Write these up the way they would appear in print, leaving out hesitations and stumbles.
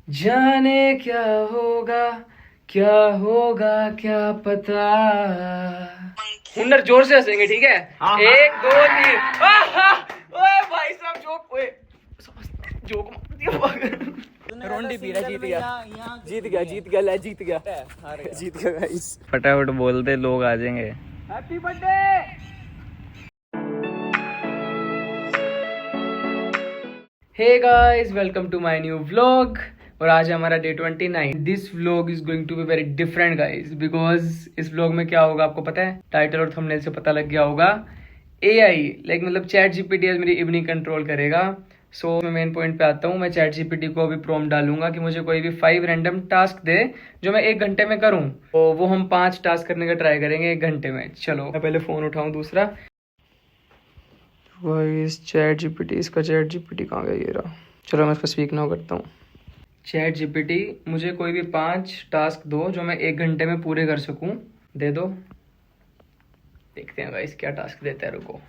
जाने क्या होगा क्या पता। हुनर जोर से हंसेंगे, ठीक है? हाँ, एक दो तीन। ओए भाई साहब, जोक, ओए जोक मार दिया। रोंडी पी रहा, जीत गया गाइस। फटाफट बोल दे, लोग आ जाएंगे। Happy birthday. Hey guys, welcome to my new vlog. और आज है हमारा day 29। This vlog is going to be very different guys, because इस व्लॉग में क्या होगा आपको पता है, टाइटल और थंबनेल से पता लग गया होगा। एआई लाइक मतलब चैट जीपीटी आज मेरी इवनिंग कंट्रोल करेगा। सो मैं मेन पॉइंट पे आता हूँ। मैं चैट जीपीटी को अभी प्रॉम्प्ट डालूंगा कि मुझे कोई भी 5 रैंडम टास्क दे जो मैं 1 घंटे में करूँ। तो वो हम 5 टास्क करने का ट्राई करेंगे 1 घंटे में। चलो मैं पहले फोन उठाऊँ दूसरा। वॉइस चैट जीपीटी, इसका चैट जीपीटी कहाँ गया? ये रहा। चलो मैं इसको स्पीक नाउ करता हूँ। चैट जीपीटी, मुझे कोई भी 5 टास्क दो जो मैं 1 घंटे में पूरे कर सकूँ। दे दो। देखते हैं गाइस क्या टास्क देता है, रुको।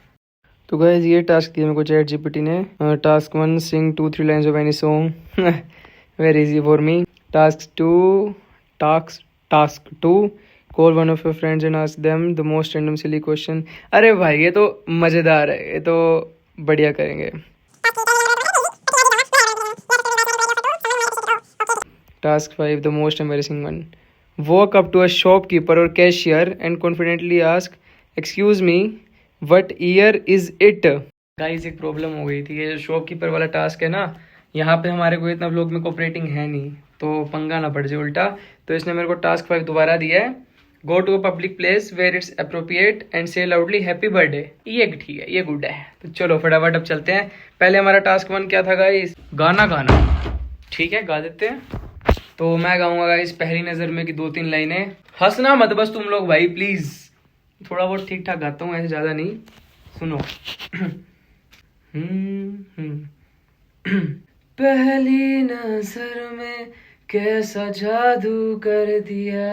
तो गाइस ये टास्क दिया मेरे को चैट जीपीटी ने। Task 1, sing 2-3 lines of any song. Very easy for me. Task 2, call one of your friends and ask them the most random silly question. अरे भाई ये तो मजेदार है, ये तो बढ़िया करेंगे। Task 5, the most embarrassing one. Walk up to a shopkeeper और cashier and confidently ask, excuse me, what year is it? Guys एक प्रॉब्लम हो गई थी। ये जो शॉपकीपर वाला टास्क है ना, यहाँ पे हमारे को इतना व्लॉग में कोऑपरेटिंग है नहीं, तो पंगा ना पड़ जाए उल्टा। तो इसने मेरे को टास्क 5 दोबारा दिया है। Go to a public place where it's appropriate and say loudly happy birthday. ये ठीक है, ये गुड है। तो चलो फटाफट अब चलते हैं। पहले हमारा टास्क 1 क्या था गाइस? गाना गाना। ठीक है, गा देते हैं। तो मैं गाऊंगा गाइस पहली नजर में कि 2-3 लाइनें। हंसना मत बस तुम लोग भाई प्लीज। थोड़ा बहुत ठीक ठाक गाता हूँ, ऐसे ज्यादा नहीं। सुनो। पहली नजर में कैसा जादू कर दिया,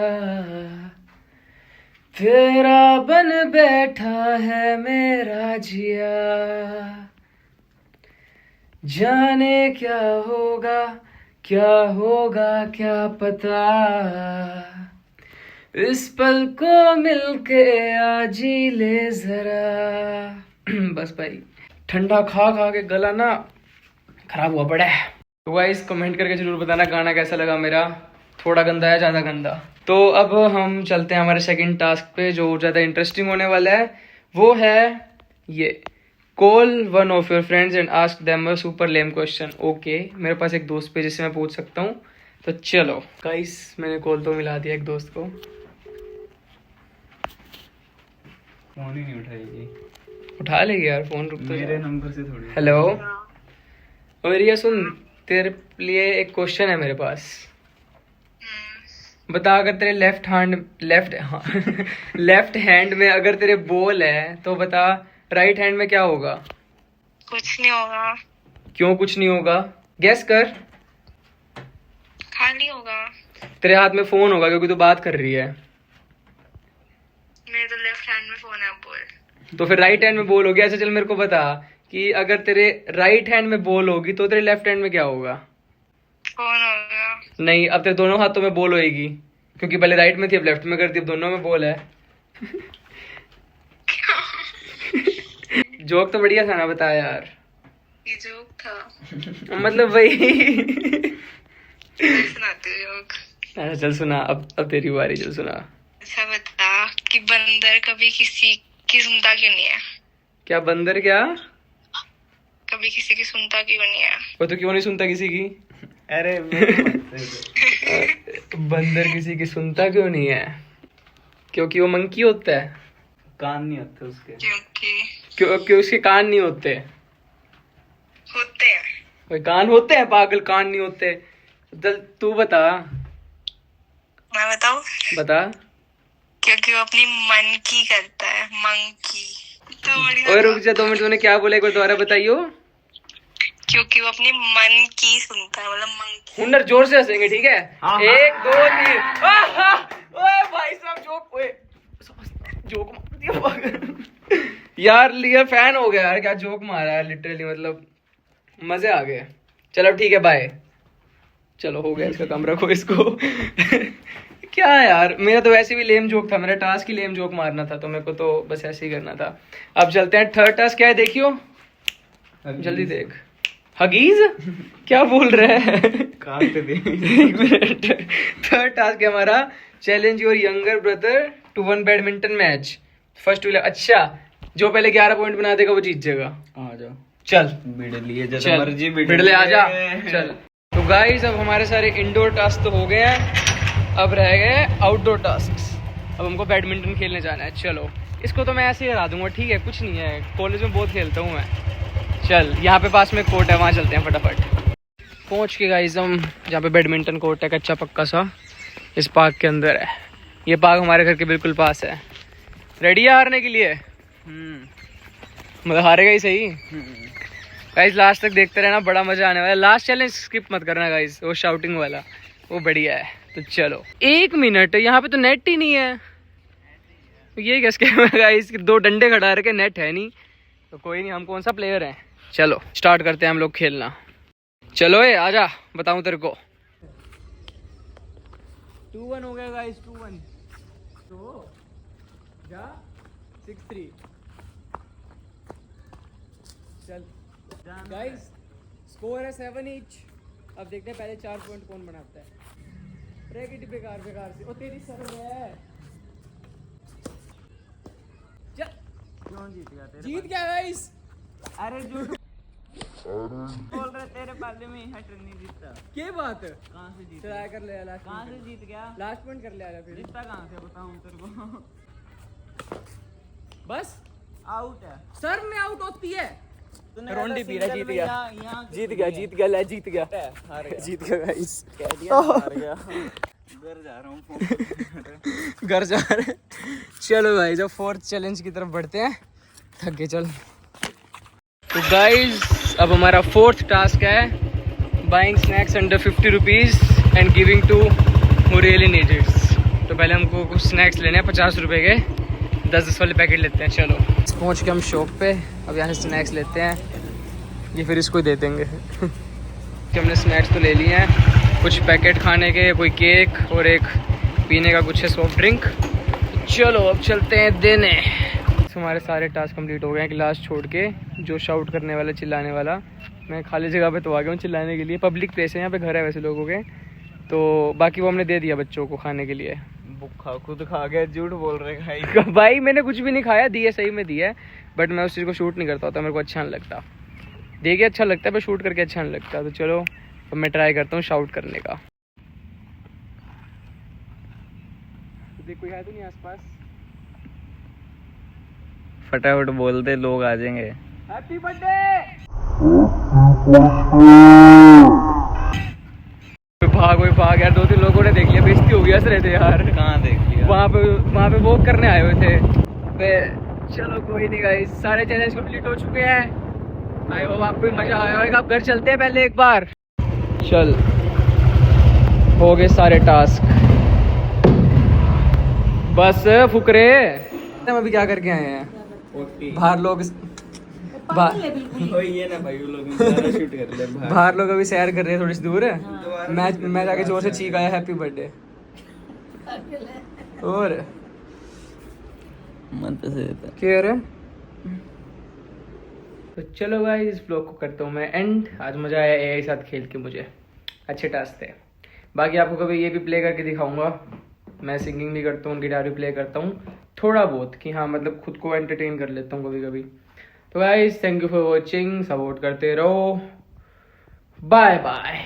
तेरा बन बैठा है मेरा जिया। जाने क्या होगा क्या पता, इस पल को मिलके आज ही ले जरा। बस भाई, ठंडा खा खा के गला ना खराब हुआ पड़ा है। तो गाइस कमेंट करके जरूर बताना गाना कैसा लगा मेरा। थोड़ा गंदा है, ज़्यादा गंदा। तो अब हम चलते हैं हमारे सेकंड टास्क पे, जो ज़्यादा इंटरेस्टिंग होने वाला है। वो है ये, call one of your friends and ask them a super lame question. Okay, मेरे पास एक दोस्त पे जिससे मैं पूछ सकता हूँ। तो चलो गाइस, मैंने कॉल तो मिला दिया एक दोस्त को। फोन ही नहीं उठाएगी। उठा लेगी यार फोन, रुक तो मेरे नंबर से थोड़ी। हेलो, और ये सुन, तेरे लिए एक क्वेश्चन है मेरे पास। बता, अगर तेरे लेफ्ट हैंड में अगर तेरे बॉल है तो बता राइट हैंड में क्या होगा? कुछ नहीं होगा। क्यों कुछ नहीं होगा? गैस कर। खाली होगा। तेरे हाथ में फोन होगा क्योंकि तू बात कर रही है। मेरे तो लेफ्ट हैंड में फोन है, बोल। तो फिर राइट हैंड में बॉल होगी। अच्छा चल मेरे को बता कि अगर तेरे राइट हैंड में बॉल होगी तो तेरे लेफ्ट हैंड में क्या होगा? फोन होगा। नहीं, अब तेरे दोनों हाथों में बॉल होएगी, क्योंकि पहले राइट में थी अब लेफ्ट में कर दी, अब दोनों में बॉल है। जोक तो बढ़िया था ना, बता यार। ये जोक था। मतलब वही। मैं सुनाती हूँ जोक। अच्छा चल सुना, अब तेरी बारी, चल सुना। अच्छा बता कि बंदर कभी किसी की सुनता क्यों नहीं है? क्या बंदर क्या? कभी किसी की सुनता क्यों नहीं है? वो तो क्यों नहीं सुनता किसी की? अरे बंदर किसी की सुनता क्यों नहीं है? क्योंकि वो मंकी होता है। कान नहीं होते उसके। क्यों उसके कान नहीं होते? होते हैं। भाई कान होते हैं पागल, कान नहीं होते। चल तू बता। मैं बताऊँ? बता। क्योंकि वो अपनी मन की करता है, मंकी। तो बढ़िया। और रुक जा 2 मिनट, तूने क्या बोला एक बार दोबारा बताइयो। क्योंकि वो अपनी मन की सुनता है, मतलब मंकी। हुनर जोर से हंसेंगे, ठीक है? हाँ, 1 2 3। ओए भाई साहब, जोक, ओए जोक मार दिया। यार लिया फैन हो गया यार, क्या जोक मारा है लिटरली, मतलब मजे आ गए। चल अब ठीक है, बाय। चलो हो गया इसका, कम रखो इसको। क्या यार, मेरा तो वैसे भी लेम जोक था, मेरा टास्क ही लेम जोक मारना था, तो मेरे को तो बस ऐसे ही करना था। अब चलते हैं थर्ड टास्क। क्या है देखियो, जल्दी देख। हगीज क्या बोल रहे हैं? काट दे। एक मिनट। थर्ड टास्क है हमारा, challenge your younger brother to one badminton match first will. अच्छा, जो पहले 11 पॉइंट बना देगा वो जीत जाएगा। आ जाओ, चल बिड़लिए जैसे चल मर्जी बिड़ले आ जा। चल तो गाइस, अब हमारे सारे इंडोर टास्क तो हो गए हैं, अब रह गए आउटडोर टास्क। अब हमको बैडमिंटन खेलने जाना है। चलो, इसको तो मैं ऐसे ही हरा दूंगा, ठीक है, कुछ नहीं है, कॉलेज में बहुत खेलता हूँ मैं। चल, यहाँ पे पास में कोर्ट है, वहाँ चलते हैं फटाफट। पहुँच के गाइस हम जहाँ पे बैडमिंटन कोर्ट है, कच्चा पक्का सा, इस पार्क के अंदर है। ये पार्क हमारे घर के बिल्कुल पास है। रेडी है हारने के लिए? मतलब हारेगा ही सही। गाइस लास्ट तक देखते रहना, बड़ा मजा आने वाला है। लास्ट चैलेंज स्किप मत करना गाइस, वो शाउटिंग वाला, वो बढ़िया है। तो चलो, 1 मिनट, यहाँ पे तो नेट ही नहीं है। ये क्या स्कीम है गाइस, 2 डंडे खड़ा रखे, नेट है नहीं। तो कोई नहीं, हम कौन सा प्लेयर हैं। चलो स्टार्ट करते हैं हम लोग खेलना। चलो ए आजा, बताऊं तेरे को। 2-1 हो गया गाइस, 2-1। तो जा 6-3। चल गाइस, स्कोर है 7 ईच। अब देखते हैं पहले 4 पॉइंट कौन बनाता है। रैकेट बेकार बेकार से, ओ तेरी सर है। चल, कौन जीत गया? तेरे जीत गया गाइस। अरे झूठ बोल रहे, तेरे पाले में हट नहीं जीतता। क्या बात है? कहाँ से जीत? ट्राई कर ले लास्ट। कहाँ से जीत गया? लास्ट पॉइंट कर ले आजा फिर। जीतता कहाँ से बताऊँ तेरे को? बस आउट है। सर में आउट होती है। तूने रोंडी पी रहा, जीत में गया। यहाँ जीत गया, जीत गया, ले जीत गया, हार गया। जीत गया गाइस। कह दिया हार गया। घर जा रहा हूँ। घर जा रहे। चलो गाइस, अब 4th चैलेंज की तरफ बढ़ते हैं। थक गए, चल। तो गाइस, अब हमारा 4th टास्क है, buying snacks under 50 rupees and giving to who really need its. तो पहले हमको कुछ स्नैक्स लेने हैं 50 रुपए के, 10-10 वाले पैकेट लेते हैं। चलो पहुंच के हम शॉप पे, अब यहाँ से स्नैक्स लेते हैं, ये फिर इसको ही दे देंगे। कि हमने स्नैक्स तो ले लिए हैं, कुछ पैकेट खाने के, कोई केक और एक पीने का कुछ है सॉफ्ट ड्रिंक। चलो अब चलते हैं देने। हमारे सारे टास्क कंप्लीट हो गए हैं, क्लास छोड़ के। जो शाउट करने वाला, चिल्लाने वाला, मैं खाली जगह पे तो आ गया हूँ चिल्लाने के लिए। पब्लिक प्लेस है, यहाँ पे घर है वैसे लोगों के, तो बाकी वो हमने दे दिया बच्चों को खाने के लिए। भूखा खुद खा गया, झूठ बोल रहे भाई। भाई मैंने कुछ भी नहीं खाया, दिए सही में दिया है, बट मैं उस चीज़ को शूट नहीं करता होता, मेरे को अच्छा नहीं लगता। देखिए अच्छा लगता है पर शूट करके अच्छा नहीं लगता। तो चलो अब मैं ट्राई करता हूँ शाउट करने का। देख कोई है तो नहीं आसपास? फटाफट बोल दे, लोग आ जाएंगे। Happy birthday. भाग यार, 2-3 लोगों ने देख लिया, बेइज्जती हो गया हंस रहे थे यार। कहाँ देख लिया? वहाँ पे वॉक करने आए हुए थे। चलो कोई नहीं गाइस, सारे चैलेंज कंप्लीट हो चुके हैं। आई होप आपको भी मजा आया होगा। अब घर चलते हैं पहले एक बार। चल, हो गए सारे टास्क, बस फुकरे। हम अभी क्या करके आए हैं? बाहर लोग ये ना भाई, वो लोग ज़्यादा शूट कर ले। बाहर लोग अभी सैर कर रहे हैं थोड़ी सी दूर है। मैं जाके जोर से चीख आया हैप्पी बर्थडे। और मन तो से देता। क्या है? तो चलो गाइस, इस ब्लॉग को करता हूँ मैं एंड। आज मजा आया एआई साथ खेल के, मुझे अच्छे टास्क थे। बाकी आपको कभी ये भी प्ले करके दिखाऊंगा। मैं सिंगिंग भी करता हूँ, गिटार भी प्ले करता हूँ थोड़ा बहुत, कि हाँ मतलब खुद को एंटरटेन कर लेता हूँ कभी कभी। तो guys thank you for watching, support करते रहो, बाय बाय।